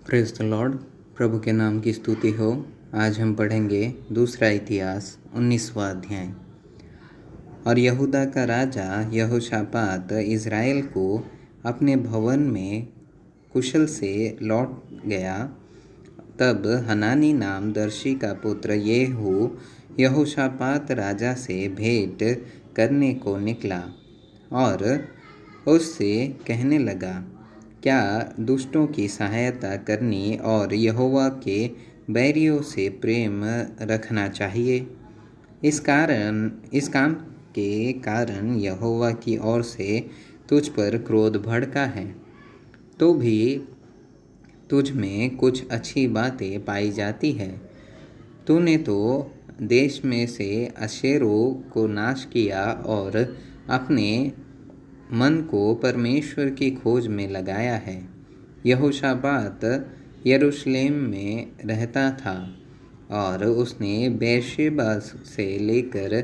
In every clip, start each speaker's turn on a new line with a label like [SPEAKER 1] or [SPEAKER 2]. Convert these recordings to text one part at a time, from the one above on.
[SPEAKER 1] Praise the Lord. प्रभु के नाम की स्तुति हो। आज हम पढ़ेंगे दूसरा इतिहास 19वां अध्याय। और यहूदा का राजा यहोशापात इज़राइल को अपने भवन में कुशल से लौट गया। तब हनानी नाम दर्शी का पुत्र येहू यहोशापात राजा से भेंट करने को निकला और उससे कहने लगा, क्या दुष्टों की सहायता करनी और यहोवा के बैरियों से प्रेम रखना चाहिए? इस काम के कारण यहोवा की ओर से तुझ पर क्रोध भड़का है। तो भी तुझ में कुछ अच्छी बातें पाई जाती है। तूने तो देश में से अशेरों को नाश किया और अपने मन को परमेश्वर की खोज में लगाया है। यहोशापात यरूशलेम में रहता था और उसने बेर्शेबा से लेकर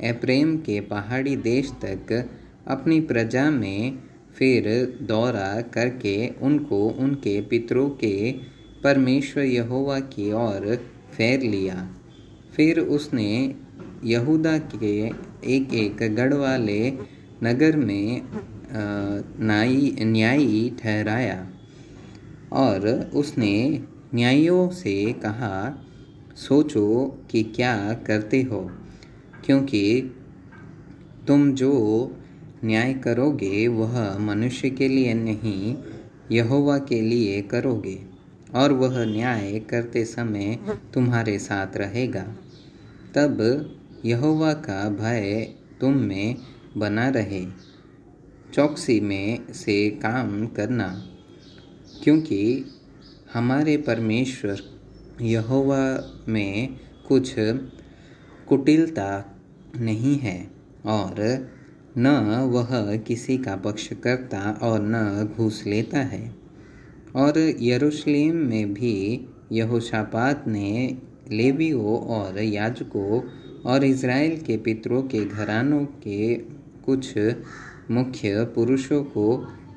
[SPEAKER 1] एप्रैम के पहाड़ी देश तक अपनी प्रजा में फिर दौरा करके उनको उनके पितरों के परमेश्वर यहोवा की ओर फेर लिया। फिर उसने यहूदा के एक एक गढ़ वाले नगर में न्यायी ठहराया और उसने न्यायियों से कहा, सोचो कि क्या करते हो, क्योंकि तुम जो न्याय करोगे वह मनुष्य के लिए नहीं, यहोवा के लिए करोगे, और वह न्याय करते समय तुम्हारे साथ रहेगा। तब यहोवा का भय तुम में बना रहे। चौकसी में से काम करना, क्योंकि हमारे परमेश्वर यहोवा में कुछ कुटिलता नहीं है और न वह किसी का पक्ष करता और न घूस लेता है। और यरूशलेम में भी यहोशापात ने लेवियों और याजकों और इज़राइल के पितरों के घरानों के कुछ मुख्य पुरुषों को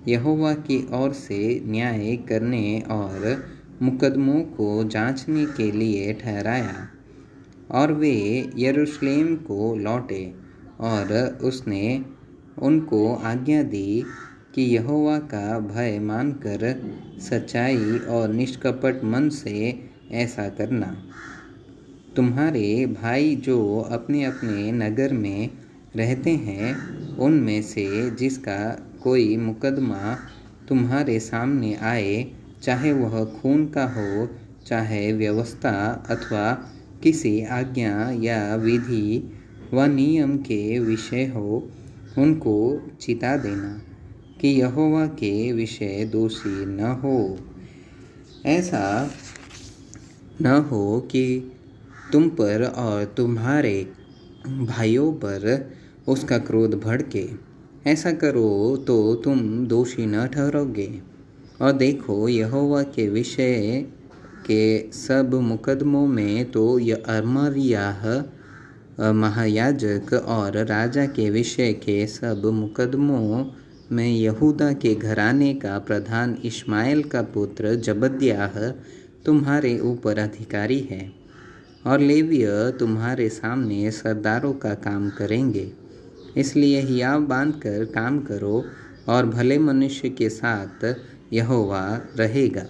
[SPEAKER 1] यहोवा की ओर से न्याय करने और मुकदमों को जांचने के लिए ठहराया। और वे यरूशलेम को लौटे और उसने उनको आज्ञा दी कि यहोवा का भय मानकर सच्चाई और निष्कपट मन से ऐसा करना। तुम्हारे भाई जो अपने अपने नगर में रहते हैं, उनमें से जिसका कोई मुकदमा तुम्हारे सामने आए, चाहे वह खून का हो, चाहे व्यवस्था अथवा किसी आज्ञा या विधि व नियम के विषय हो, उनको चिता देना कि यहोवा के विषय दोषी न हो। ऐसा न हो कि तुम पर और तुम्हारे भाइयों पर उसका क्रोध भड़के। ऐसा करो तो तुम दोषी न ठहरोगे। और देखो, यहोवा के विषय के सब मुकदमों में तो अमर्याह महायाजक और राजा के विषय के सब मुकदमों में यहूदा के घराने का प्रधान इश्माएल का पुत्र जबद्याह तुम्हारे ऊपर अधिकारी है। और लेवीय तुम्हारे सामने सरदारों का काम करेंगे। इसलिए हियाव बांधकर काम करो और भले मनुष्य के साथ यहोवा रहेगा।